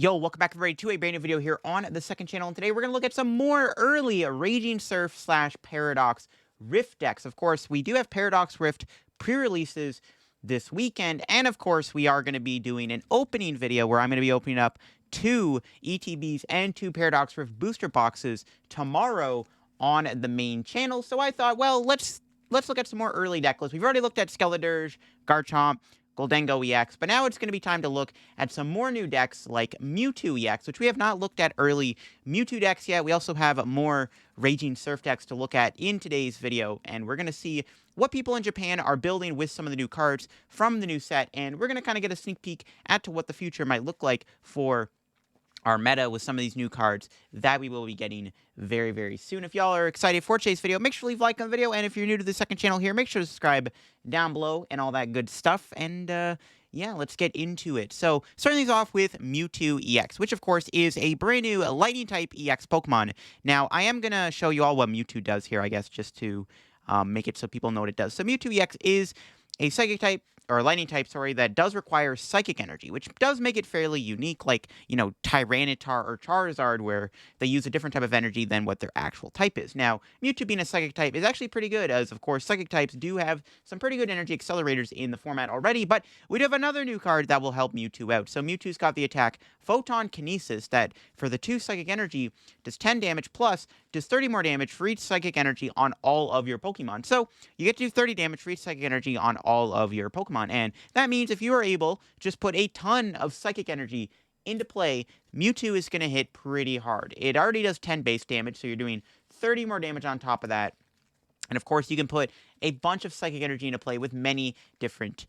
Yo, welcome back everybody to a brand new video here on the second channel, and today we're going to look at some more early Raging Surf slash Paradox Rift decks. Of course, we do have Paradox Rift pre-releases this weekend, and of course, we are going to be doing an opening video where I'm going to be opening up 2 ETBs and 2 Paradox Rift booster boxes tomorrow on the main channel. So I thought, well, let's look at some more early deck lists. We've already looked at Skeledirge, Garchomp, Gholdengo EX, but now it's going to be time to look at some more new decks like Mewtwo EX, which we have not looked at early Mewtwo decks yet. We also have more Raging Surf decks to look at in today's video, and we're going to see what people in Japan are building with some of the new cards from the new set, and we're going to kind of get a sneak peek at to what the future might look like for our meta with some of these new cards that we will be getting very, very soon. If y'all are excited for today's video, make sure to leave a like on the video, and if you're new to the second channel here, make sure to subscribe down below and all that good stuff, and yeah, let's get into it. So, starting things off with Mewtwo EX, which of course is a brand new Lightning-type EX Pokemon. Now, I am going to show you all what Mewtwo does here, I guess, just to make it so people know what it does. So, Mewtwo EX is a Psychic-type, or Lightning type, sorry, that does require Psychic Energy, which does make it fairly unique, like, you know, Tyranitar or Charizard, where they use a different type of energy than what their actual type is. Now, Mewtwo being a Psychic type is actually pretty good, as, of course, Psychic types do have some pretty good energy accelerators in the format already, but we do have another new card that will help Mewtwo out. So Mewtwo's got the attack Photon Kinesis that, for the 2 Psychic Energy, does 10 damage, plus does 30 more damage for each Psychic Energy on all of your Pokemon. So you get to do 30 damage for each Psychic Energy on all of your Pokemon, and that means if you are able to just put a ton of Psychic Energy into play, Mewtwo is going to hit pretty hard. It already does 10 base damage, so you're doing 30 more damage on top of that. And of course, you can put a bunch of Psychic Energy into play with many different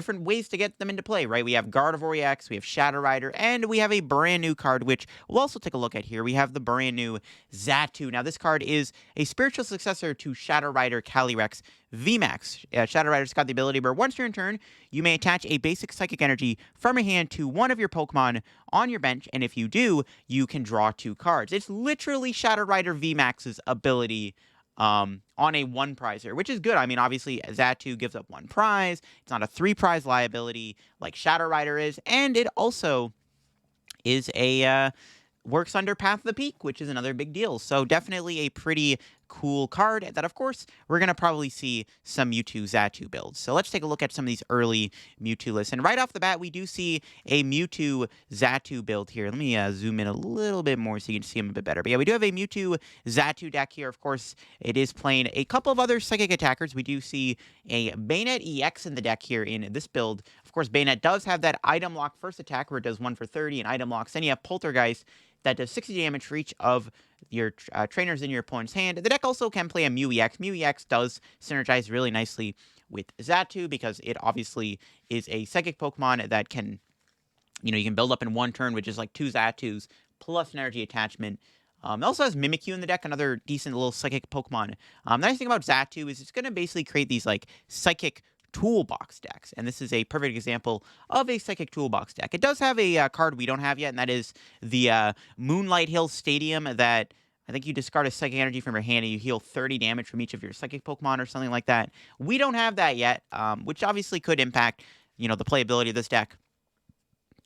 ways to get them into play, right? We have Gardevoir EX, we have Shadow Rider, and we have a brand new card, which we'll also take a look at here. We have the brand new Xatu. Now, this card is a spiritual successor to Shadow Rider Calyrex VMAX. Shadow Rider's got the ability where once your turn, you may attach a basic Psychic Energy from your hand to one of your Pokemon on your bench, and if you do, you can draw 2 cards. It's literally Shadow Rider VMAX's ability on a 1 prizer, which is good. I mean, obviously, Xatu gives up 1 prize. It's not a 3 prize liability like Shadow Rider is, and it also is a works under Path of the Peak, which is another big deal. So definitely a pretty cool card that, of course, we're going to probably see some Mewtwo Xatu builds. So let's take a look at some of these early Mewtwo lists. And right off the bat, we do see a Mewtwo Xatu build here. Let me zoom in a little bit more so you can see them a bit better. But yeah, we do have a Mewtwo Xatu deck here. Of course, it is playing a couple of other Psychic attackers. We do see a Bayonet EX in the deck here in this build. Of course, Bayonet does have that item lock first attack where it does 1 for 30 and item locks. Then you have Poltergeist that does 60 damage for each of your trainers in your opponent's hand. The deck also can play a Mew EX. Mew EX does synergize really nicely with Xatu because it obviously is a Psychic Pokemon that can, you know, you can build up in 1 turn, which is like 2 Xatus plus an energy attachment. It also has Mimikyu in the deck, another decent little Psychic Pokemon. The nice thing about Xatu is it's going to basically create these like Psychic toolbox decks, and this is a perfect example of a Psychic toolbox deck. It does have a card we don't have yet, and that is the Moonlight Hill Stadium that I think you discard a Psychic Energy from your hand and you heal 30 damage from each of your Psychic Pokemon or something like that. We don't have that yet, which obviously could impact, you know, the playability of this deck.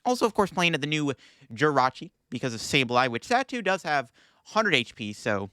Also, of course, playing at the new Jirachi because of Sableye, which Xatu does have 100 HP, so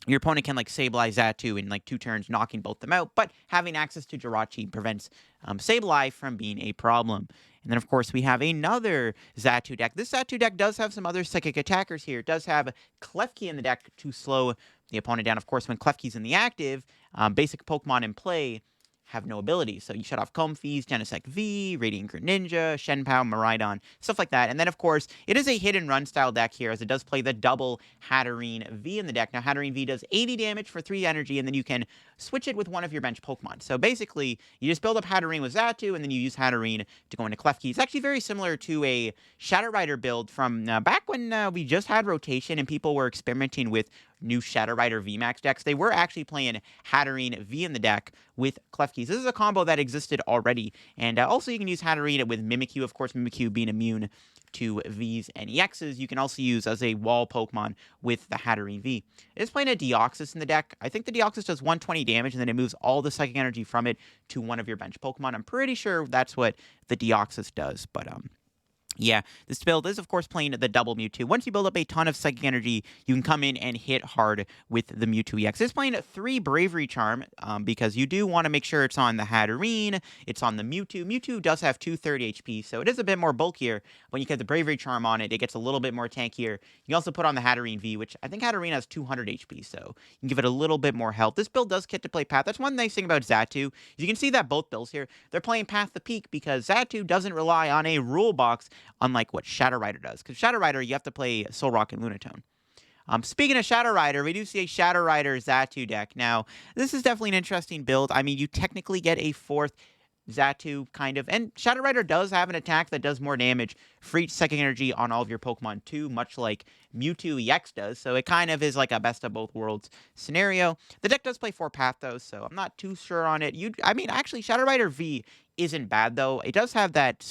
your opponent can, like, Sableye Xatu in, like, 2 turns, knocking both them out, but having access to Jirachi prevents Sableye from being a problem. And then, of course, we have another Xatu deck. This Xatu deck does have some other Psychic attackers here. It does have Klefki in the deck to slow the opponent down. Of course, when Klefki's in the active, basic Pokemon in play have no abilities. So you shut off Comfeys, Genesect V, Radiant Greninja, Shenpao, Miraidon, stuff like that. And then, of course, it is a hit and run style deck here, as it does play the double Hatterene V in the deck. Now, Hatterene V does 80 damage for 3 energy, and then you can switch it with one of your bench Pokemon. So basically, you just build up Hatterene with Xatu, and then you use Hatterene to go into Klefki. It's actually very similar to a Shadow Rider build from back when we just had rotation and people were experimenting with new Shadow Rider VMAX decks. They were actually playing Hatterene V in the deck with Klefki. This is a combo that existed already. And also you can use Hatterene with Mimikyu, of course, Mimikyu being immune to Vs and EXs. You can also use as a wall Pokemon with the Hatterene V. It's playing a Deoxys in the deck. I think the Deoxys does 120 damage, and then it moves all the Psychic Energy from it to one of your bench Pokemon. I'm pretty sure that's what the Deoxys does, but Yeah, this build is, of course, playing the double Mewtwo. Once you build up a ton of Psychic Energy, you can come in and hit hard with the Mewtwo EX. It's playing 3 Bravery Charm because you do want to make sure it's on the Hatterene, it's on the Mewtwo. Mewtwo does have 230 HP, so it is a bit more bulkier. When you get the Bravery Charm on it, it gets a little bit more tankier. You can also put on the Hatterene V, which I think Hatterene has 200 HP, so you can give it a little bit more health. This build does get to play Path. That's one nice thing about Xatu. You can see that both builds here, they're playing Path the Peak because Xatu doesn't rely on a rule box unlike what Shadow Rider does. Because Shadow Rider, you have to play Soul Rock and Lunatone. Speaking of Shadow Rider, we do see a Shadow Rider Xatu deck. Now, this is definitely an interesting build. I mean, you technically get a 4th Xatu, kind of. And Shadow Rider does have an attack that does more damage for each Psychic Energy on all of your Pokemon too, much like Mewtwo EX does. So it kind of is like a best of both worlds scenario. The deck does play 4 Path, though, so I'm not too sure on it. I mean, actually, Shadow Rider V isn't bad, though. It does have that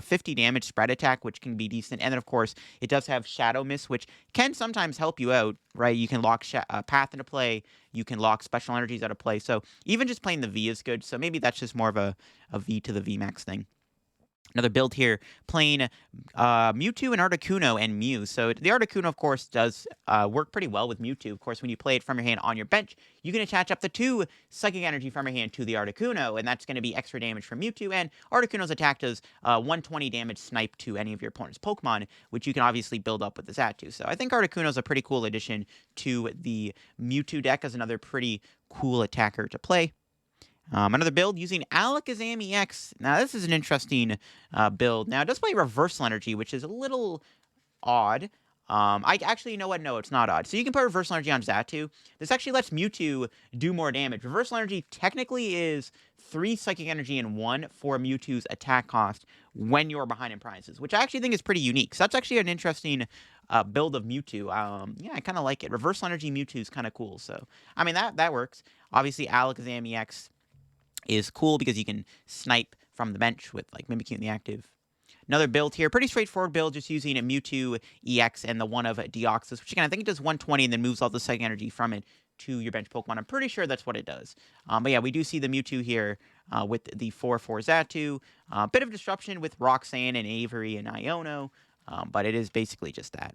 50 damage spread attack, which can be decent. And then, of course, it does have Shadow Mist, which can sometimes help you out, right? You can lock Path into play. You can lock Special Energies out of play. So even just playing the V is good. So maybe that's just more of a V to the VMAX thing. Another build here, playing Mewtwo and Articuno and Mew. So the Articuno, of course, does work pretty well with Mewtwo. Of course, when you play it from your hand on your bench, you can attach up to 2 Psychic Energy from your hand to the Articuno, and that's going to be extra damage from Mewtwo. And Articuno's attack does 120 damage snipe to any of your opponent's Pokemon, which you can obviously build up with the Xatu. So I think Articuno's a pretty cool addition to the Mewtwo deck as another pretty cool attacker to play. Another build using Alakazam EX. Now, this is an interesting build. Now, it does play Reversal Energy, which is a little odd. I actually, you know what? No, it's not odd. So you can put Reversal Energy on Xatu. This actually lets Mewtwo do more damage. Reversal Energy technically is 3 Psychic Energy in 1 for Mewtwo's attack cost when you're behind in prizes, which I actually think is pretty unique. So that's actually an interesting build of Mewtwo. Yeah, I kind of like it. Reversal Energy Mewtwo is kind of cool. So, I mean, that works. Obviously, Alakazam EX is cool because you can snipe from the bench with like Mimikyu in the active. Another build here, pretty straightforward build, just using a Mewtwo EX and the one of Deoxys, which again, I think it does 120 and then moves all the Psychic Energy from it to your bench Pokemon. I'm pretty sure that's what it does. But yeah, we do see the Mewtwo here with the 4/4 Xatu. Bit of disruption with Roxanne and Avery and Iono, but it is basically just that.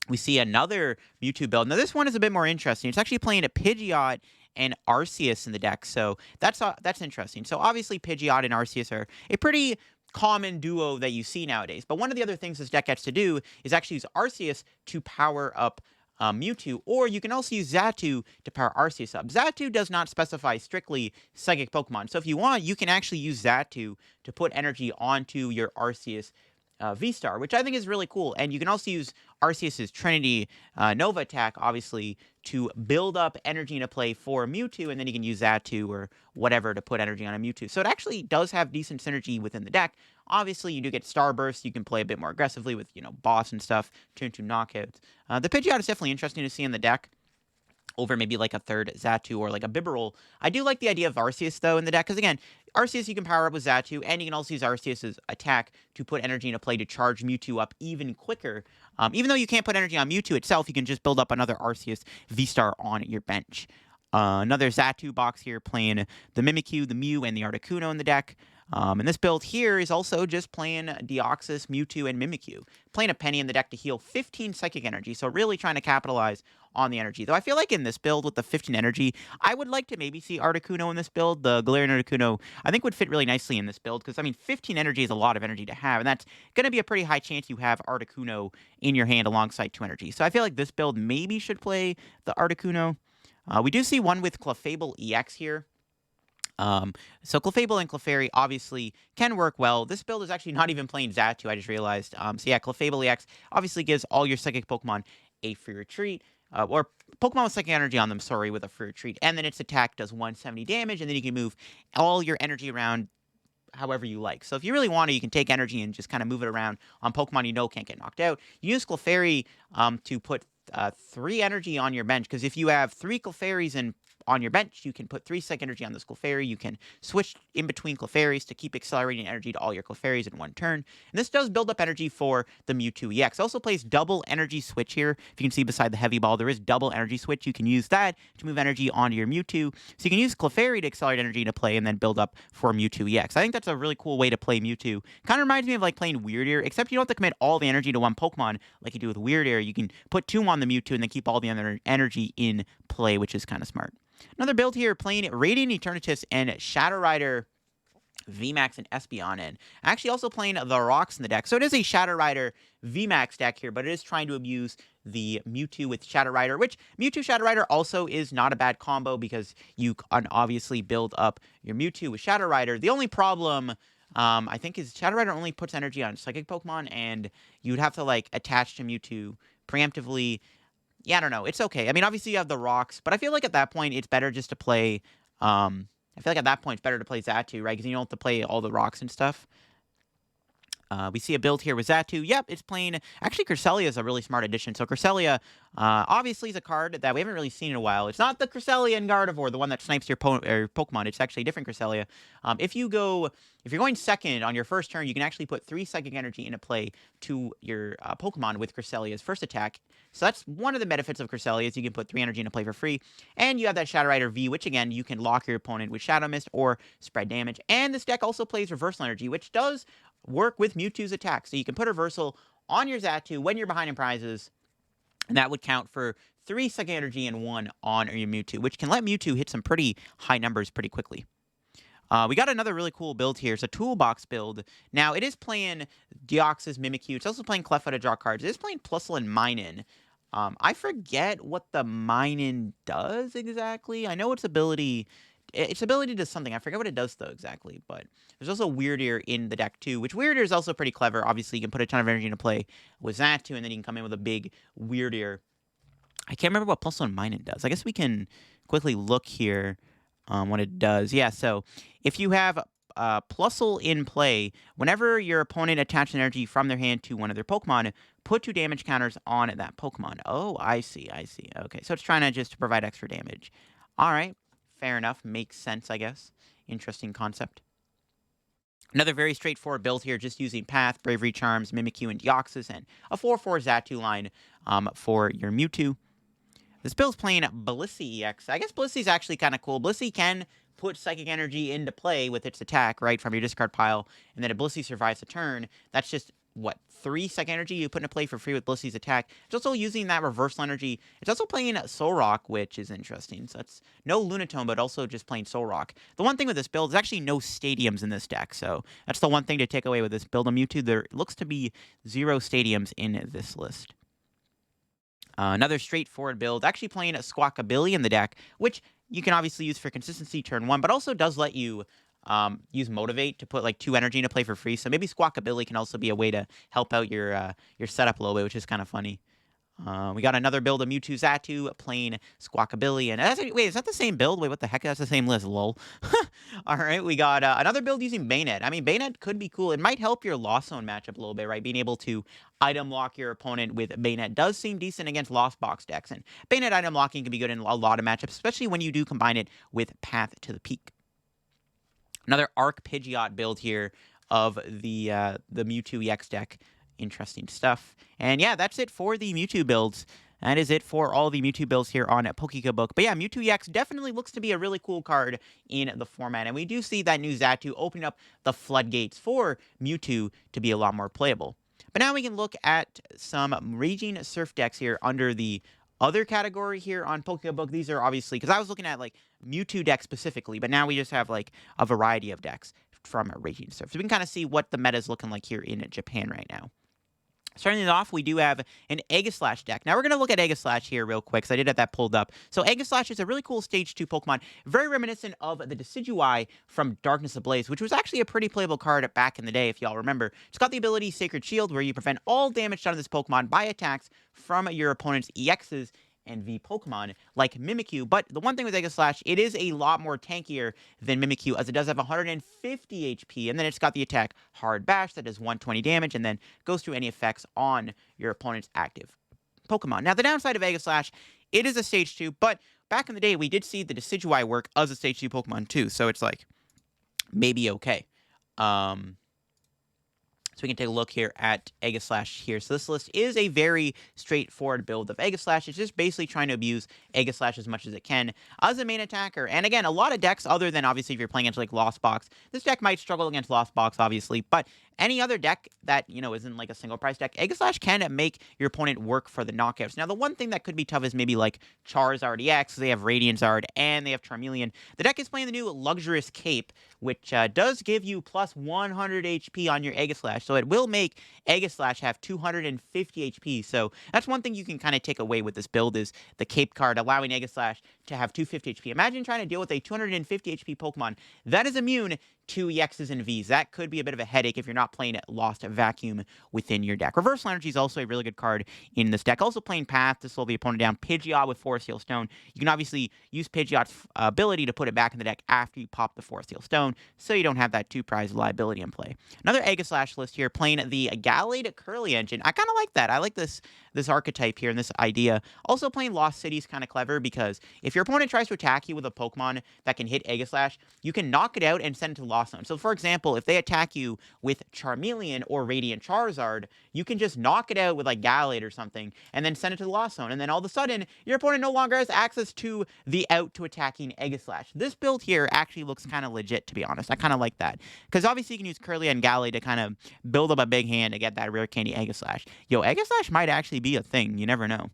We see another Mewtwo build. Now, this one is a bit more interesting. It's actually playing a Pidgeot and Arceus in the deck, so that's interesting. So obviously, Pidgeot and Arceus are a pretty common duo that you see nowadays. But one of the other things this deck gets to do is actually use Arceus to power up Mewtwo, or you can also use Xatu to power Arceus up. Xatu does not specify strictly Psychic Pokemon, so if you want, you can actually use Xatu to put energy onto your Arceus V-Star, which I think is really cool. And you can also use Arceus's Trinity Nova attack, obviously, to build up energy into play for Mewtwo, and then you can use Xatu or whatever to put energy on a Mewtwo. So it actually does have decent synergy within the deck. Obviously, you do get Starburst. You can play a bit more aggressively with, boss and stuff, turn to knockouts. The Pidgeot is definitely interesting to see in the deck over maybe like a third Xatu or like a Bibarel. I do like the idea of Arceus, though, in the deck, because again, Arceus you can power up with Xatu, and you can also use Arceus's attack to put energy into play to charge Mewtwo up even quicker. Even though you can't put energy on Mewtwo itself, you can just build up another Arceus V-Star on your bench. Another Xatu box here playing the Mimikyu, the Mew, and the Articuno in the deck. And this build here is also just playing Deoxys, Mewtwo, and Mimikyu. Playing a penny in the deck to heal 15 Psychic Energy, so really trying to capitalize on the energy. Though I feel like in this build with the 15 energy, I would like to maybe see Articuno in this build. The Galarian Articuno, I think, would fit really nicely in this build, because, I mean, 15 energy is a lot of energy to have, and that's going to be a pretty high chance you have Articuno in your hand alongside 2 energy. So I feel like this build maybe should play the Articuno. We do see one with Clefable EX here. So Clefable and Clefairy obviously can work well. This build is actually not even playing Xatu, I just realized. So yeah, Clefable EX obviously gives all your Psychic Pokemon a free retreat. Or Pokemon with Psychic Energy on them, sorry, with a free retreat. And then its attack does 170 damage, and then you can move all your energy around however you like. So if you really want to, you can take energy and just kind of move it around on Pokemon you know can't get knocked out. You use Clefairy to put 3 energy on your bench, because if you have 3 Clefairies in on your bench, you can put 3 second energy on this Clefairy. You can switch in between Clefairies to keep accelerating energy to all your Clefairies in one turn. And this does build up energy for the Mewtwo EX. It also plays double energy switch here. If you can see beside the heavy ball, there is double energy switch. You can use that to move energy onto your Mewtwo. So you can use Clefairy to accelerate energy into play and then build up for Mewtwo EX. I think that's a really cool way to play Mewtwo. Kind of reminds me of like playing Weirdeer, except you don't have to commit all the energy to one Pokemon like you do with Weirdeer. You can put 2 on the Mewtwo and then keep all the other energy in play, which is kind of smart. Another build here, playing Radiant Eternatus and Shadow Rider VMAX and Espeon. Actually also playing the rocks in the deck. So it is a Shadow Rider VMAX deck here, but it is trying to abuse the Mewtwo with Shadow Rider, which Mewtwo Shadow Rider also is not a bad combo because you can obviously build up your Mewtwo with Shadow Rider. The only problem, I think, is Shadow Rider only puts energy on Psychic Pokemon, and you'd have to, like, attach to Mewtwo preemptively. Yeah, I don't know. It's okay. I mean, obviously you have the rocks, but I feel like at that point it's better just to play, I feel like at that point it's better to play Xatu, right? Because you don't have to play all the rocks and stuff. We see a build here with Xatu. Yep, it's playing... Actually, Cresselia is a really smart addition. So Cresselia, obviously, is a card that we haven't really seen in a while. It's not the Cresselia in Gardevoir, the one that snipes your Pokemon. It's actually a different Cresselia. If you're going second on your first turn, you can actually put 3 psychic energy into play to your Pokemon with Cresselia's first attack. So that's one of the benefits of Cresselia, is you can put 3 energy into play for free. And you have that Shadow Rider V, which, again, you can lock your opponent with Shadow Mist or spread damage. And this deck also plays Reversal Energy, which does work with Mewtwo's attack. So you can put Reversal on your Xatu when you're behind in prizes, and that would count for 3 second energy and 1 on your Mewtwo, which can let Mewtwo hit some pretty high numbers pretty quickly. We got another really cool build here. It's a toolbox build. Now, it is playing Deoxys, Mimikyu. It's also playing Cleffa to draw cards. It is playing Plusle and Minun. I forget what the Minun does exactly. I know its ability does something. I forget what it does, though, exactly. But there's also Weirdeer in the deck, too, which Weirdeer is also pretty clever. Obviously, you can put a ton of energy into play with Xatu, and then you can come in with a big Weirdeer. I can't remember what Plusle and Minun does. I guess we can quickly look here what it does. Yeah, so if you have Plusle in play, whenever your opponent attaches energy from their hand to one of their Pokemon, put 2 damage counters on that Pokemon. Oh, I see. Okay, so it's trying to just provide extra damage. All right. Fair enough. Makes sense, I guess. Interesting concept. Another very straightforward build here, just using Path, Bravery Charms, Mimikyu, and Deoxys, and a 4/4 Xatu line for your Mewtwo. This build's playing Blissey EX. I guess Blissey's actually kind of cool. Blissey can put Psychic Energy into play with its attack, right, from your discard pile, and then if Blissey survives a turn, that's just, what, 3 Psychic Energy you put into play for free with Blissey's attack. It's also using that Reversal Energy. It's also playing Solrock, which is interesting. So it's no Lunatone, but also just playing Solrock. The one thing with this build is actually no stadiums in this deck, so that's the one thing to take away with this build of Mewtwo. There looks to be 0 stadiums in this list. Another straightforward build, actually playing Squawkabilly in the deck, which you can obviously use for consistency turn 1, but also does let you use Motivate to put like 2 energy into play for free. So maybe Squawkabilly can also be a way to help out your setup a little bit, which is kind of funny. We got another build of Mewtwo Xatu playing Squawkabilly. And wait, is that the same build? Wait, what the heck? That's the same list, lol. All right, we got another build using Bayonet. I mean, Bayonet could be cool. It might help your Lost Zone matchup a little bit, right? Being able to item lock your opponent with Bayonet does seem decent against Lost Box decks. And Bayonet item locking can be good in a lot of matchups, especially when you do combine it with Path to the Peak. Another Arc Pidgeot build here of the Mewtwo EX deck. Interesting stuff. And yeah, that's it for the Mewtwo builds. That is it for all the Mewtwo builds here on PokeCookbook. But yeah, Mewtwo EX definitely looks to be a really cool card in the format. And we do see that new Xatu opening up the floodgates for Mewtwo to be a lot more playable. But now we can look at some Rgaing Surf decks here under the other category here on PokeCookbook. These are obviously, because I was looking at like Mewtwo decks specifically, but now we just have like a variety of decks from Rgaing Surf. So we can kind of see what the meta is looking like here in Japan right now. Starting it off, we do have an Aegislash deck. Now, we're going to look at Aegislash here real quick, because I did have that pulled up. So, Aegislash is a really cool Stage 2 Pokemon, very reminiscent of the Decidueye from Darkness Ablaze, which was actually a pretty playable card back in the day, if y'all remember. It's got the ability Sacred Shield, where you prevent all damage done to this Pokemon by attacks from your opponent's EXs and V Pokemon, like Mimikyu. But the one thing with Aegislash, it is a lot more tankier than Mimikyu, as it does have 150 HP, and then it's got the attack Hard Bash that does 120 damage, and then goes through any effects on your opponent's active Pokemon. Now, the downside of Aegislash, it is a Stage 2, but back in the day, we did see the Decidueye work as a Stage 2 Pokemon too, so it's like, maybe okay. So we can take a look here at Aegislash here. So this list is a very straightforward build of Aegislash. It's just basically trying to abuse Aegislash as much as it can as a main attacker. And again, a lot of decks, other than obviously if you're playing against like Lost Box, this deck might struggle against Lost Box, obviously, but any other deck that, you know, isn't like a single price deck, Aegislash can make your opponent work for the knockouts. Now, the one thing that could be tough is maybe like Charizard EX, they have Radiant Zard, and they have Charmeleon. The deck is playing the new Luxurious Cape, which does give you plus 100 HP on your Aegislash, so it will make Aegislash have 250 HP. So that's one thing you can kind of take away with this build is the Cape card, allowing Aegislash to have 250 HP. Imagine trying to deal with a 250 HP Pokemon that is immune to EXs and Vs. That could be a bit of a headache if you're not playing Lost Vacuum within your deck. Reversal Energy is also a really good card in this deck. Also playing Path to slow the opponent down. Pidgeot with Forest Heal Stone. You can obviously use Pidgeot's ability to put it back in the deck after you pop the Forest Heal Stone, so you don't have that 2-prize liability in play. Another Aegislash list here, playing the Gallade Curly Engine. I kind of like that. I like this archetype here and this idea. Also playing Lost City is kind of clever because if your opponent tries to attack you with a Pokemon that can hit Aegislash, you can knock it out and send it to Lost Zone. So for example, if they attack you with Charmeleon or Radiant Charizard, you can just knock it out with like Gallade or something and then send it to the Lost Zone. And then all of a sudden, your opponent no longer has access to the out to attacking Aegislash. This build here actually looks kind of legit, to be honest. I kind of like that. Because obviously you can use Curly and Gallade to kind of build up a big hand to get that rare candy Aegislash. Yo, Aegislash might actually be a thing. You never know.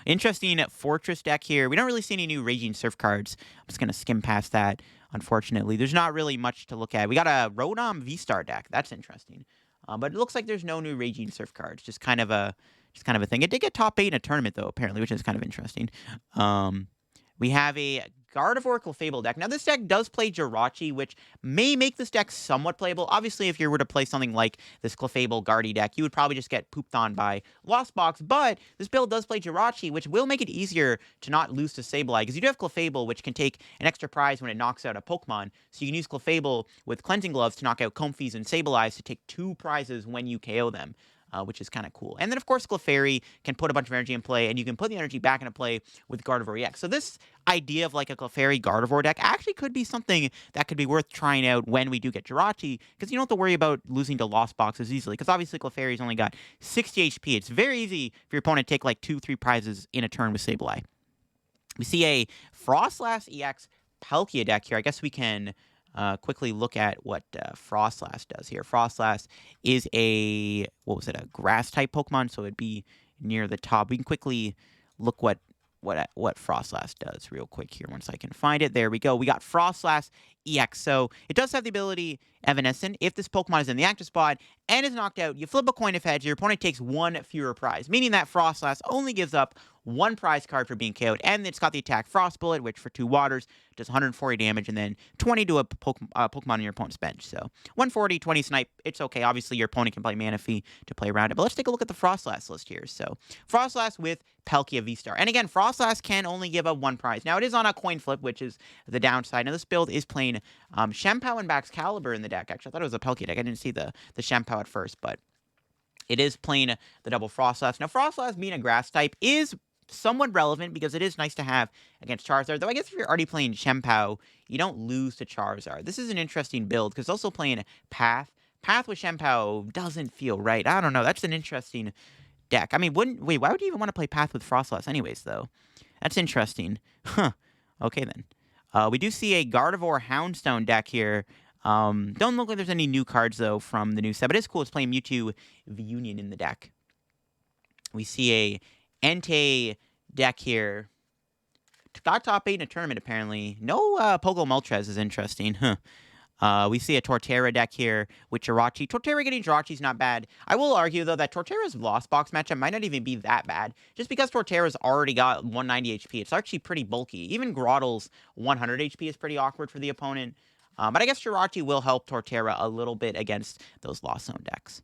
Interesting Fortress deck here. We don't really see any new Raging Surf cards. I'm just going to skim past that, unfortunately. There's not really much to look at. We got a Rotom V-Star deck. That's interesting. But it looks like there's no new Raging Surf cards. Just kind of a thing. It did get top 8 in a tournament, though, apparently, which is kind of interesting. We have a Gardevoir Clefable deck. Now, this deck does play Jirachi, which may make this deck somewhat playable. Obviously, if you were to play something like this Clefable Guardy deck, you would probably just get pooped on by Lost Box, but this build does play Jirachi, which will make it easier to not lose to Sableye, because you do have Clefable, which can take an extra prize when it knocks out a Pokemon, so you can use Clefable with Cleansing Gloves to knock out Comfeys and Sableyes to take 2 prizes when you KO them. Which is kind of cool. And then, of course, Clefairy can put a bunch of energy in play, and you can put the energy back into play with Gardevoir EX. So this idea of like a Clefairy Gardevoir deck actually could be something that could be worth trying out when we do get Jirachi, because you don't have to worry about losing to Lost Boxes easily, because obviously Clefairy's only got 60 HP. It's very easy for your opponent to take like 2-3 prizes in a turn with Sableye. We see a Frostlass EX Palkia deck here. I guess we can quickly look at what Frostlass does here. Frostlass is a grass-type Pokemon, so it'd be near the top. We can quickly look what Frostlass does real quick here once I can find it. There we go. We got Frostlass EX. So it does have the ability Evanescent. If this Pokemon is in the active spot and is knocked out, you flip a coin of heads, your opponent takes 1 fewer prize, meaning that Frostlass only gives up 1 prize card for being KO'd, and it's got the attack Frost Bullet, which for 2 waters does 140 damage, and then 20 to a Pokemon on your opponent's bench. So 140, 20 snipe, it's okay. Obviously, your opponent can play Manaphy to play around it, but let's take a look at the Frostlass list here. So Frostlass with Palkia V-Star. And again, Frostlass can only give up 1 prize. Now, it is on a coin flip, which is the downside. Now, this build is playing Shempao and Baxcalibur in the deck. Actually, I thought it was a Palkia deck. I didn't see the Shempao at first, but it is playing the double Frostlass. Now, Frostlass being a grass type is somewhat relevant because it is nice to have against Charizard, though I guess if you're already playing Shempao, you don't lose to Charizard. This is an interesting build because also playing Path. Path with Shempao doesn't feel right. I don't know. That's an interesting deck. I mean, why would you even want to play Path with Frostlass anyways, though? That's interesting. Huh. Okay, then. We do see a Gardevoir Houndstone deck here. Don't look like there's any new cards, though, from the new set, but it's cool. It's playing Mewtwo V-Union in the deck. We see a Entei deck here. Got top 8 in a tournament, apparently. No Pogo Moltres is interesting. We see a Torterra deck here with Jirachi. Torterra getting Jirachi is not bad. I will argue, though, that Torterra's Lost Box matchup might not even be that bad, just because Torterra's already got 190 HP. It's actually pretty bulky. Even Grottle's 100 HP is pretty awkward for the opponent. But I guess Jirachi will help Torterra a little bit against those Lost Zone decks.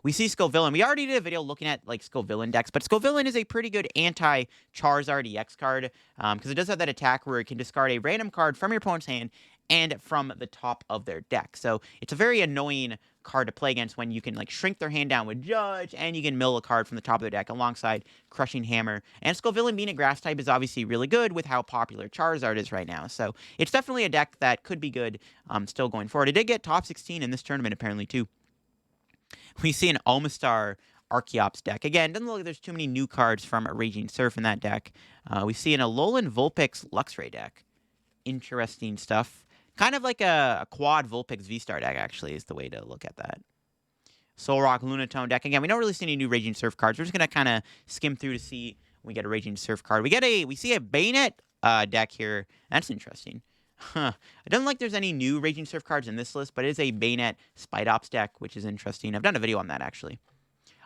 We see Scovillain. We already did a video looking at like Scovillain decks, but Scovillain is a pretty good anti-Charizard EX card because it does have that attack where it can discard a random card from your opponent's hand and from the top of their deck. So it's a very annoying card to play against when you can like shrink their hand down with Judge, and you can mill a card from the top of their deck alongside Crushing Hammer. And Scovillain being a grass type is obviously really good with how popular Charizard is right now. So it's definitely a deck that could be good still going forward. It did get top 16 in this tournament apparently too. We see an Omastar Archeops deck. Again, doesn't look like there's too many new cards from Raging Surf in that deck. We see an Alolan Vulpix Luxray deck. Interesting stuff. Kind of like a quad Vulpix V-Star deck, actually, is the way to look at that. Solrock Lunatone deck. Again, we don't really see any new Raging Surf cards. We're just going to kind of skim through to see when we get a Raging Surf card. We see a Bayonet deck here. That's interesting. Huh. It doesn't like there's any new Raging Surf cards in this list, but it is a Bayonet Spidops deck, which is interesting. I've done a video on that, actually.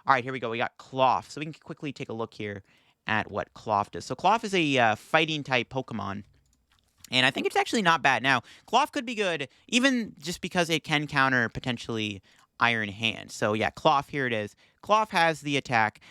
All right, here we go. We got Cloth. So we can quickly take a look here at what Cloth does. So Cloth is a fighting-type Pokemon, and I think it's actually not bad. Now, Cloth could be good, even just because it can counter, potentially, Iron Hand. So, yeah, Cloth, here it is. Cloth has the attack.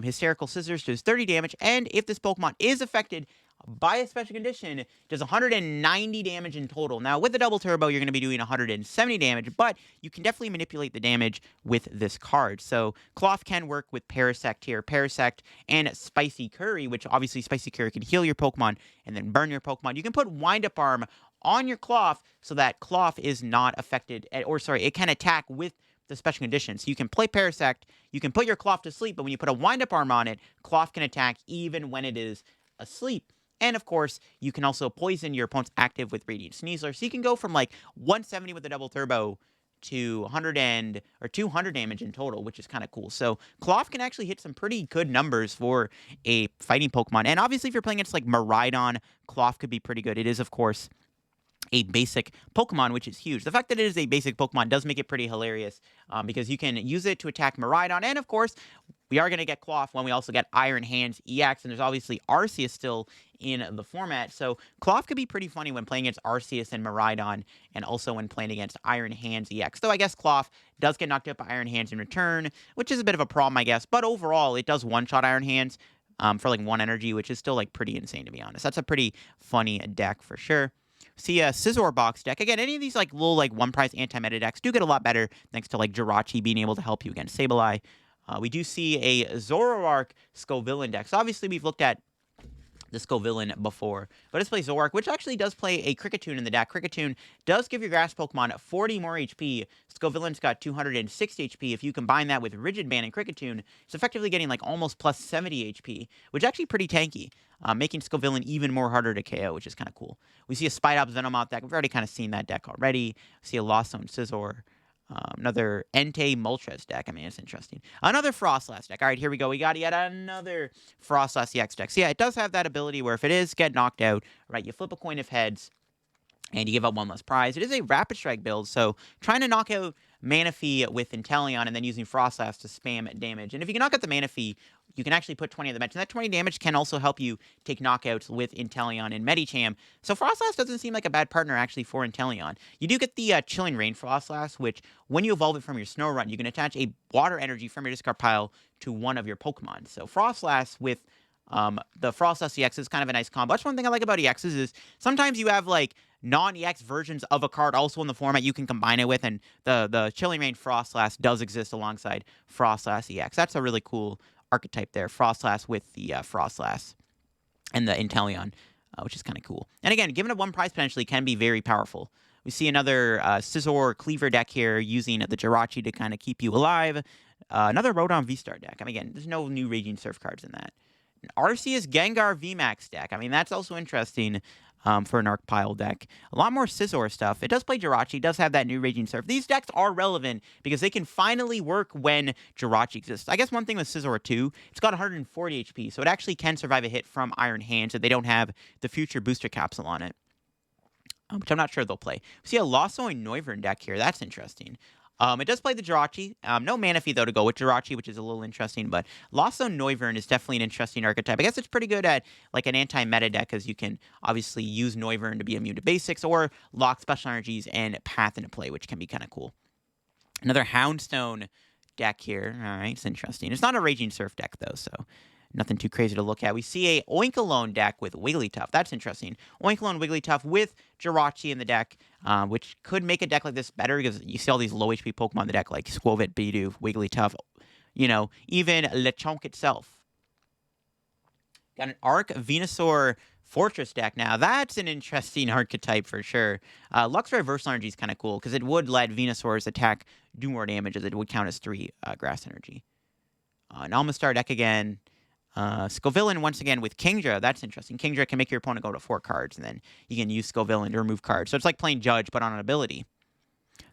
Hysterical Scissors does 30 damage, and if this Pokemon is affected by a special condition, does 190 damage in total. Now, with the double turbo, you're going to be doing 170 damage, but you can definitely manipulate the damage with this card. So, Cloth can work with Parasect here. Parasect and Spicy Curry, which obviously Spicy Curry can heal your Pokemon and then burn your Pokemon. You can put Wind Up Arm on your Cloth so that Cloth is not affected, it can attack with the special conditions. So you can play Parasect, you can put your Cloth to sleep, but when you put a Wind Up Arm on it, Cloth can attack even when it is asleep. And, of course, you can also poison your opponent's active with Radiant Sneasler. So you can go from, like, 170 with the double turbo to 200 damage in total, which is kind of cool. So Cloth can actually hit some pretty good numbers for a fighting Pokemon. And, obviously, if you're playing against, like, Miraidon, Cloth could be pretty good. It is, of course, a basic Pokemon, which is huge. The fact that it is a basic Pokemon does make it pretty hilarious because you can use it to attack Miraidon. And, of course, we are going to get Cloth when we also get Iron Hands EX, and there's obviously Arceus still in the format. So Cloth could be pretty funny when playing against Arceus and Miraidon, and also when playing against Iron Hands EX. Though I guess Cloth does get knocked out by Iron Hands in return, which is a bit of a problem, I guess. But overall, it does one-shot Iron Hands for like 1 energy, which is still like pretty insane, to be honest. That's a pretty funny deck for sure. See a Scizor box deck. Again, any of these like little like one-price anti-meta decks do get a lot better thanks to like Jirachi being able to help you against Sableye. We do see a Zoroark Scovillain deck. So obviously we've looked at the Scovillain before, but let's play Zoroark, which actually does play a Kricketune in the deck. Kricketune does give your grass Pokemon 40 more HP. Scovillain's got 260 HP. If you combine that with Rigid Band and Kricketune, it's effectively getting like almost plus 70 HP, which is actually pretty tanky, making Scovillain even more harder to KO, which is kind of cool. We see a Spidops Venomoth deck. We've already kind of seen that deck already. We see a Lost Zone Scizor. Another Entei Moltres deck. I mean, it's interesting. Another Frostlass deck. All right, here we go. We got yet another Frostlass EX deck. So, yeah, it does have that ability where if it is get knocked out, right, you flip a coin of heads, and you give up 1 less prize. It is a Rapid Strike build, so trying to knock out Manaphy with Inteleon and then using Frostlass to spam damage. And if you can knock out the Manaphy, you can actually put 20 on the bench. And that 20 damage can also help you take knockouts with Inteleon and Medicham. So Frostlass doesn't seem like a bad partner, actually, for Inteleon. You do get the Chilling Rain Frostlass, which, when you evolve it from your Snorunt, you can attach a water energy from your discard pile to one of your Pokemon. So Frostlass with the Frostlass EX is kind of a nice combo. That's one thing I like about EXs is sometimes you have, like, non-EX versions of a card also in the format you can combine it with, and the Chilling Rain Frostlass does exist alongside Frostlass EX. That's a really cool archetype there, Frostlass with the Frostlass and the Inteleon, which is kind of cool. And again, given a 1 prize potentially can be very powerful. We see another Scizor Cleaver deck here using the Jirachi to kind of keep you alive. Another Rodon V-Star deck. I mean, again, there's no new Raging Surf cards in that. An Arceus Gengar VMAX deck. I mean, that's also interesting for an Arc Pile deck. A lot more Scizor stuff. It does play Jirachi. It does have that new Raging Surf. These decks are relevant because they can finally work when Jirachi exists. I guess one thing with Scizor too, it's got 140 HP, so it actually can survive a hit from Iron Hands if they don't have the future booster capsule on it, which I'm not sure they'll play. We see a Losoin Noivern deck here. That's interesting. It does play the Jirachi. No Manaphy, though, to go with Jirachi, which is a little interesting. But Lost Zone Noivern is definitely an interesting archetype. I guess it's pretty good at, like, an anti-meta deck, because you can obviously use Noivern to be immune to basics, or lock special energies and path into play, which can be kind of cool. Another Houndstone deck here. All right, it's interesting. It's not a Raging Surf deck, though, so Nothing too crazy to look at. We see a Oinkologne deck with Wigglytuff. That's interesting. Oinkologne, Wigglytuff with Jirachi in the deck, which could make a deck like this better because you see all these low HP Pokemon in the deck like Skwovet, Bidoof, Wigglytuff, even Lechonk itself. Got an Arc Venusaur Fortress deck now. That's an interesting archetype for sure. Lux Reverse Energy is kind of cool because it would let Venusaur's attack do more damage as it would count as 3 Grass Energy. An Almastar deck again. Scovillain once again with Kingdra. That's interesting. Kingdra can make your opponent go to 4 cards, and then you can use Scovillain to remove cards. So it's like playing Judge, but on an ability.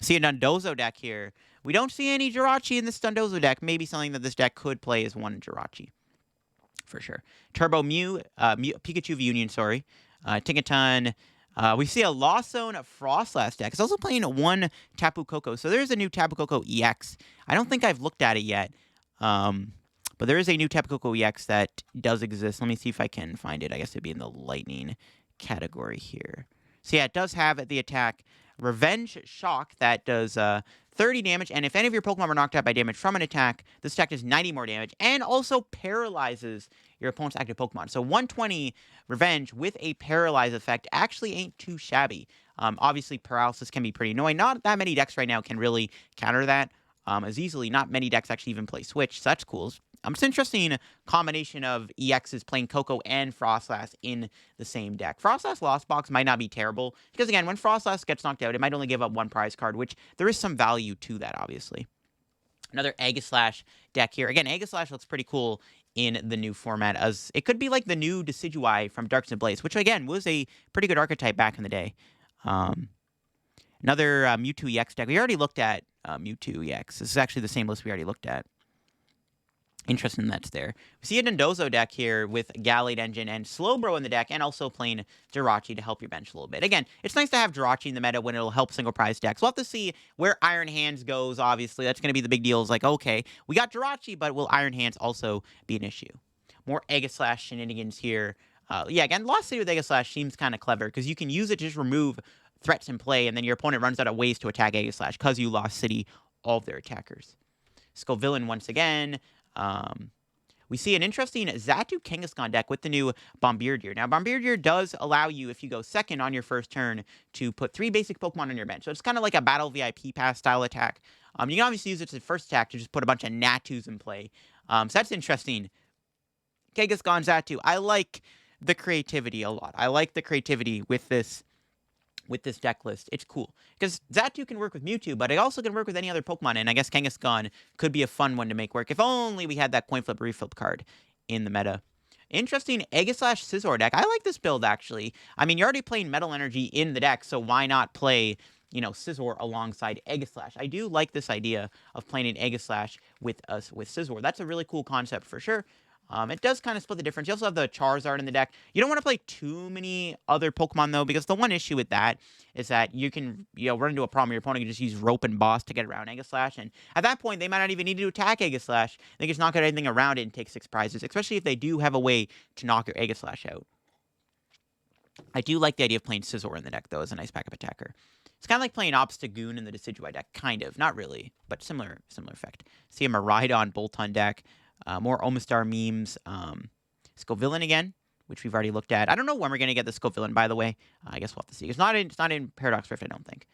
See a Dondozo deck here. We don't see any Jirachi in this Dondozo deck. Maybe something that this deck could play is one Jirachi. For sure. Turbo Pikachu V Union, sorry. Tinkaton. We see a Lawsone Frostlass deck. It's also playing one Tapu Koko. So there's a new Tapu Koko EX. I don't think I've looked at it yet. But there is a new Tapu Koko EX that does exist. Let me see if I can find it. I guess it'd be in the Lightning category here. So yeah, it does have the attack Revenge Shock that does 30 damage. And if any of your Pokemon were knocked out by damage from an attack, this attack does 90 more damage and also paralyzes your opponent's active Pokemon. So 120 Revenge with a Paralyze effect actually ain't too shabby. Obviously, paralysis can be pretty annoying. Not that many decks right now can really counter that as easily. Not many decks actually even play Switch, so that's cool. It's an interesting combination of EXs playing Koko and Frostlass in the same deck. Frostlass Lost Box might not be terrible, because again, when Frostlass gets knocked out, it might only give up 1 prize card, which there is some value to that, obviously. Another Aegislash deck here. Again, Aegislash looks pretty cool in the new format, as it could be like the new Decidueye from Darkness Ablaze, which again was a pretty good archetype back in the day. Another Mewtwo EX deck. We already looked at Mewtwo EX. This is actually the same list we already looked at. Interesting that's there. We see a Dondozo deck here with Gallade Engine and Slowbro in the deck, and also playing Jirachi to help your bench a little bit. Again, it's nice to have Jirachi in the meta when it'll help single prize decks. We'll have to see where Iron Hands goes, obviously. That's going to be the big deal. It's like, okay, we got Jirachi, but will Iron Hands also be an issue? More Aegislash shenanigans here. Yeah, again, Lost City with Aegislash seems kind of clever, because you can use it to just remove threats in play, and then your opponent runs out of ways to attack Aegislash because you lost City all of their attackers. Scovillain once again. We see an interesting Xatu Kangaskhan deck with the new Bombirdier. Now, Bombirdier does allow you, if you go second on your first turn, to put 3 basic Pokemon on your bench. So it's kind of like a Battle VIP Pass style attack. You can obviously use it as the first attack to just put a bunch of Natus in play. So that's interesting. Kangaskhan, Xatu. I like the creativity a lot. I like the creativity with this deck list. It's cool. Because Xatu can work with Mewtwo, but it also can work with any other Pokemon, and I guess Kangaskhan could be a fun one to make work. If only we had that coin flip reflip card in the meta. Interesting Aegislash Scizor deck. I like this build, actually. I mean, you're already playing Metal Energy in the deck, so why not play, Scizor alongside Aegislash? I do like this idea of playing an Aegislash with Scizor. That's a really cool concept for sure. It does kind of split the difference. You also have the Charizard in the deck. You don't want to play too many other Pokemon, though, because the one issue with that is that you can run into a problem. Your opponent can just use Rope and Boss to get around Aegislash, and at that point, they might not even need to attack Aegislash. They can just knock out anything around it and take 6 prizes, especially if they do have a way to knock your Aegislash out. I do like the idea of playing Scizor in the deck, though, as a nice backup attacker. It's kind of like playing Obstagoon in the Decidueye deck, kind of. Not really, but similar effect. See a Miraidon Boltund deck. More Omastar memes. Scovillain again, which we've already looked at. I don't know when we're going to get the Scovillain, by the way. I guess we'll have to see. It's not in Paradox Rift, I don't think.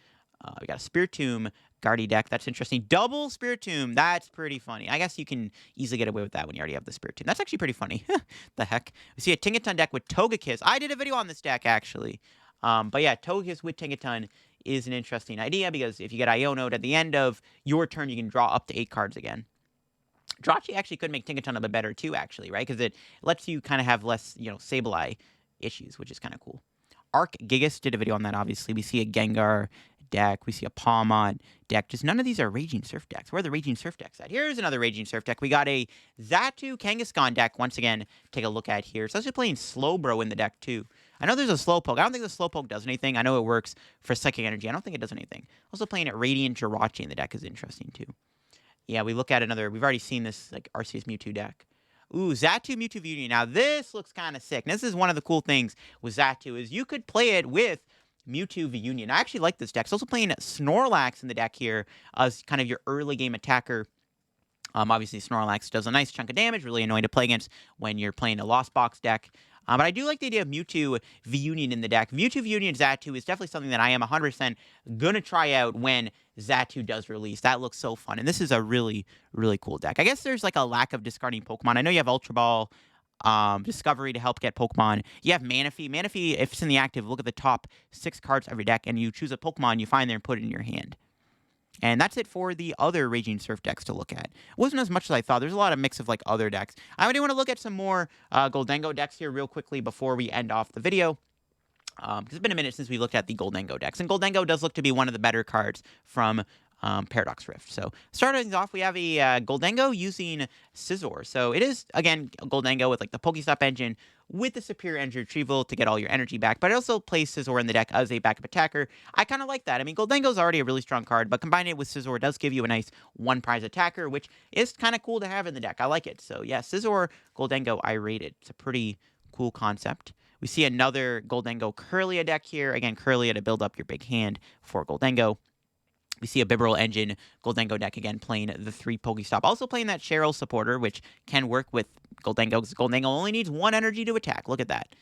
We got a Spiritomb Guardy deck. That's interesting. Double Spiritomb. That's pretty funny. I guess you can easily get away with that when you already have the Spiritomb. That's actually pretty funny. The heck? We see a Tinkaton deck with Togekiss. I did a video on this deck, actually. But yeah, Togekiss with Tinkaton is an interesting idea, because if you get Iono'd at the end of your turn, you can draw up to 8 cards again. Jirachi actually could make Tinkaton a bit better too, actually, right? Because it lets you kind of have less, Sableye issues, which is kind of cool. Gigas did a video on that, obviously. We see a Gengar deck. We see a Palmon deck. Just none of these are Raging Surf decks. Where are the Raging Surf decks at? Here's another Raging Surf deck. We got a Xatu Kangaskhan deck, once again, take a look at here. It's actually playing Slowbro in the deck, too. I know there's a Slowpoke. I don't think the Slowpoke does anything. I know it works for Psychic Energy. I don't think it does anything. Also playing it Radiant Jirachi in the deck is interesting, too. Yeah, we look at another. We've already seen this, like, Arceus Mewtwo deck. Ooh, Xatu Mewtwo Union. Now, this looks kind of sick. This is one of the cool things with Xatu, is you could play it with Mewtwo V Union. I actually like this deck. It's also playing Snorlax in the deck here as kind of your early game attacker. Obviously, Snorlax does a nice chunk of damage, really annoying to play against when you're playing a Lost Box deck. But I do like the idea of Mewtwo V-Union in the deck. Mewtwo V-Union Xatu is definitely something that I am 100% going to try out when Xatu does release. That looks so fun. And this is a really, really cool deck. I guess there's like a lack of discarding Pokemon. I know you have Ultra Ball, Discovery to help get Pokemon. You have Manaphy. Manaphy, if it's in the active, look at the top 6 cards of every deck, and you choose a Pokemon you find there and put it in your hand. And that's it for the other Raging Surf decks to look at. It wasn't as much as I thought. There's a lot of mix of like other decks. I do want to look at some more Gholdengo decks here real quickly before we end off the video. Because it's been a minute since we looked at the Gholdengo decks. And Gholdengo does look to be one of the better cards from Paradox Rift. So starting things off, we have a Gholdengo using Scizor. So it is, again, Gholdengo with like the Pokestop engine with the superior energy retrieval to get all your energy back. But it also plays Scizor in the deck as a backup attacker. I kind of like that. I mean, Gholdengo's already a really strong card, but combining it with Scizor does give you a nice one prize attacker, which is kind of cool to have in the deck. I like it. So yeah, Scizor, Gholdengo, I rate it. It's a pretty cool concept. We see another Gholdengo Kirlia deck here. Again, Kirlia to build up your big hand for Gholdengo. We see a Bibarel Engine Gholdengo deck again playing the 3 Pokestop. Also playing that Cheryl supporter, which can work with Gholdengo because Gholdengo only needs 1 energy to attack. Look at that.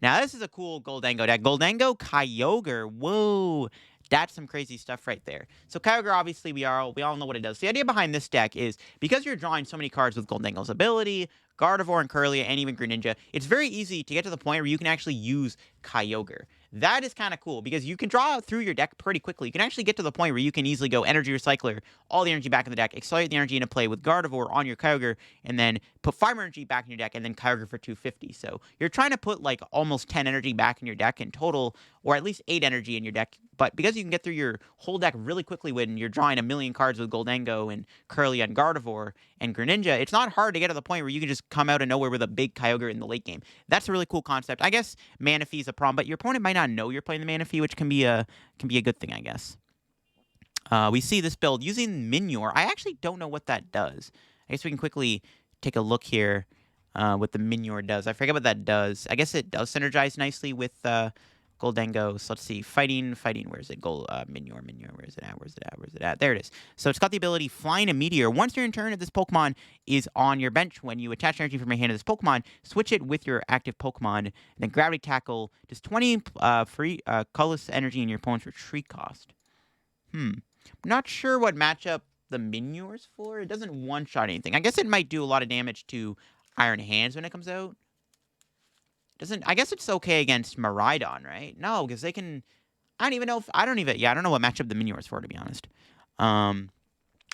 Now, this is a cool Gholdengo deck. Gholdengo Kyogre. Whoa. That's some crazy stuff right there. So Kyogre, obviously, we all know what it does. The idea behind this deck is because you're drawing so many cards with Gholdengo's ability, Gardevoir and Kirlia, and even Greninja, it's very easy to get to the point where you can actually use Kyogre. That is kind of cool because you can draw through your deck pretty quickly. You can actually get to the point where you can easily go Energy Recycler, all the energy back in the deck, accelerate the energy into play with Gardevoir on your Kyogre, and then put 5 energy back in your deck, and then Kyogre for 250. So you're trying to put like almost 10 energy back in your deck in total, or at least 8 energy in your deck. But because you can get through your whole deck really quickly when you're drawing a million cards with Gholdengo and Kirlia and Gardevoir and Greninja, it's not hard to get to the point where you can just come out of nowhere with a big Kyogre in the late game. That's a really cool concept. I guess Manaphy is a problem, but your opponent might not know you're playing the Manaphy, which can be a good thing, I guess. We see this build using Minior. I actually don't know what that does. I guess we can quickly take a look here what the Minior does. I forget what that does. I guess it does synergize nicely with Gholdengo. So let's see. Fighting. Where is it? Minior. Where is it at? There it is. So it's got the ability Flying a Meteor. Once you're in turn, if this Pokemon is on your bench, when you attach energy from your hand to this Pokemon, switch it with your active Pokemon, and then Gravity Tackle does 20 free colorless energy in your opponent's retreat cost. Not sure what matchup the Minior's for. It doesn't one-shot anything. I guess it might do a lot of damage to Iron Hands when it comes out. I guess it's okay against Miraidon, right? No, because they can... I don't know what matchup the Minior is for, to be honest.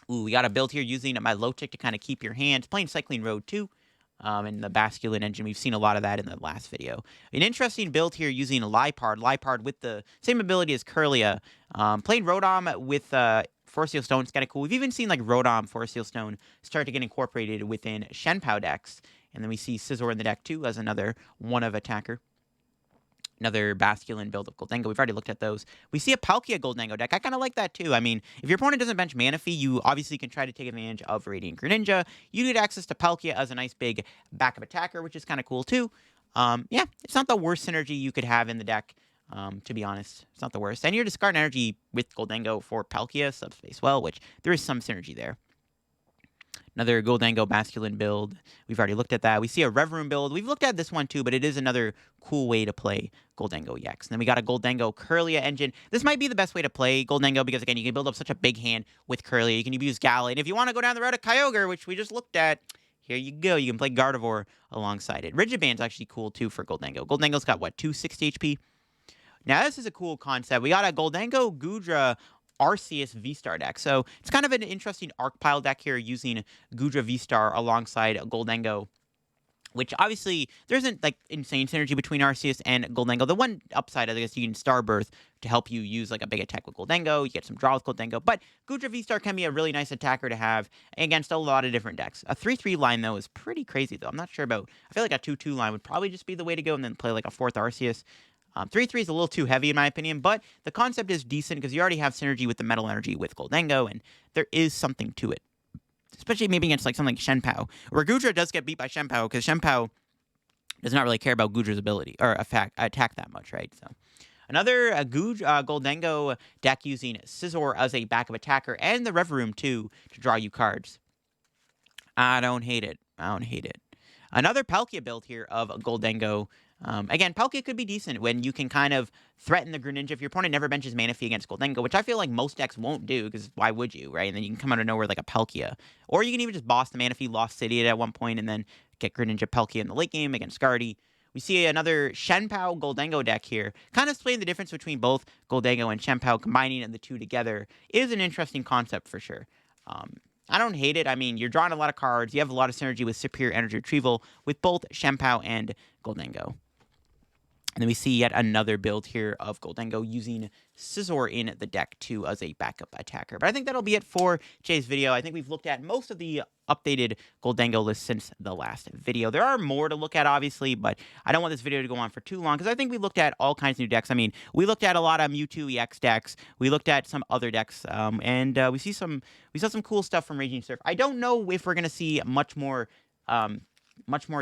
We got a build here using my low tick to kind of keep your hands. Playing Cycling Road, too. And the Basculin engine. We've seen a lot of that in the last video. An interesting build here using Liepard. Liepard with the same ability as Kirlia. Playing Rotom with Force Seal Stone. It's kind of cool. We've even seen like Rotom, Force Seal Stone start to get incorporated within Shenpao decks. And then we see Scizor in the deck, too, as another one-of attacker. Another Basculin build of Gholdengo. We've already looked at those. We see a Palkia Gholdengo deck. I kind of like that, too. I mean, if your opponent doesn't bench Manaphy, you obviously can try to take advantage of Radiant Greninja. You get access to Palkia as a nice big backup attacker, which is kind of cool, too. Yeah, it's not the worst synergy you could have in the deck, to be honest. It's not the worst. And you're discarding energy with Gholdengo for Palkia, Subspace Well, which there is some synergy there. Another Gholdengo Basculin build. We've already looked at that. We see a Revroom build. We've looked at this one too, but it is another cool way to play Gholdengo EX. And then we got a Gholdengo Kirlia engine. This might be the best way to play Gholdengo because, again, you can build up such a big hand with Kirlia. You can use Gala. And if you want to go down the road of Kyogre, which we just looked at, here you go. You can play Gardevoir alongside it. Rigid Band's actually cool too for Gholdengo. Gholdengo's got, what, 260 HP? Now, this is a cool concept. We got a Gholdengo Goodra Arceus V-Star deck. So it's kind of an interesting arc pile deck here using Goodra V-Star alongside Gholdengo, which obviously there isn't like insane synergy between Arceus and Gholdengo. The one upside, I guess, you can Starbirth to help you use like a big attack with Gholdengo. You get some draw with Gholdengo, but Goodra V-Star can be a really nice attacker to have against a lot of different decks. A 3-3 line though is pretty crazy though. I'm not sure about. I feel like a 2-2 line would probably just be the way to go, and then play like a 4th Arceus. 3-3 is a little too heavy in my opinion, but the concept is decent because you already have synergy with the Metal Energy with Gholdengo, and there is something to it. Especially maybe against like something like Shenpao, where Goodra does get beat by Shenpao because Shenpao does not really care about Goodra's ability or attack that much, right? So another Gholdengo deck using Scizor as a backup attacker and the Revroom too to draw you cards. I don't hate it. I don't hate it. Another Palkia build here of Gholdengo. Again, Palkia could be decent when you can kind of threaten the Greninja if your opponent never benches Manaphy against Gholdengo, which I feel like most decks won't do, because why would you, right? And then you can come out of nowhere like a Palkia. Or you can even just boss the Manaphy, Lost City at one point, and then get Greninja Palkia in the late game against Scardy. We see another Shenpao Gholdengo deck here. Kind of explain the difference between both Gholdengo and Shenpao, combining the two together is an interesting concept for sure. I don't hate it. I mean, you're drawing a lot of cards. You have a lot of synergy with Superior Energy Retrieval with both Shenpao and Gholdengo. And then we see yet another build here of Gholdengo using Scizor in the deck too as a backup attacker. But I think that'll be it for today's video. I think we've looked at most of the updated Gholdengo list since the last video. There are more to look at, obviously, but I don't want this video to go on for too long because I think we looked at all kinds of new decks. I mean, we looked at a lot of Mewtwo EX decks. We looked at some other decks, and we saw some cool stuff from Raging Surf. I don't know if we're gonna see much more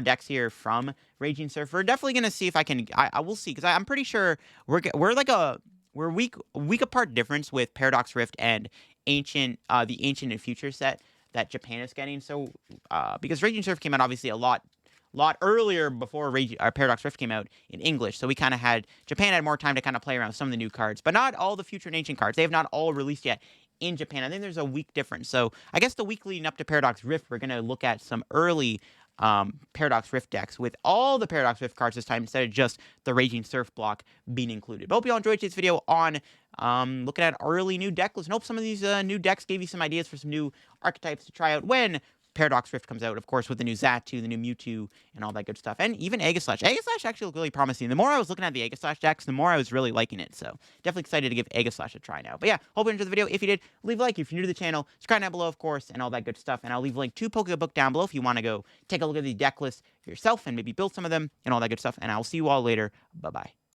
decks here from Raging Surf. We're definitely gonna see if I will see, because I'm pretty sure we're week apart difference with Paradox Rift and the Ancient and Future set that Japan is getting. So because Raging Surf came out obviously a lot earlier before Paradox Rift came out in English, so Japan had more time to kind of play around with some of the new cards, but not all the Future and Ancient cards. They have not all released yet in Japan. I think there's a week difference. So I guess the week leading up to Paradox Rift, we're gonna look at some early Paradox Rift decks with all the Paradox Rift cards this time instead of just the Raging Surf block being included. But hope you all enjoyed today's video on looking at early new deck lists, and hope some of these new decks gave you some ideas for some new archetypes to try out when Paradox Rift comes out, of course, with the new Xatu, the new Mewtwo, and all that good stuff. And even Aegislash. Aegislash actually looked really promising. The more I was looking at the Aegislash decks, the more I was really liking it. So definitely excited to give Aegislash a try now. But yeah, hope you enjoyed the video. If you did, leave a like. If you're new to the channel, subscribe down below, of course, and all that good stuff. And I'll leave a link to Pokebook down below if you want to go take a look at the deck list yourself and maybe build some of them and all that good stuff. And I'll see you all later. Bye-bye.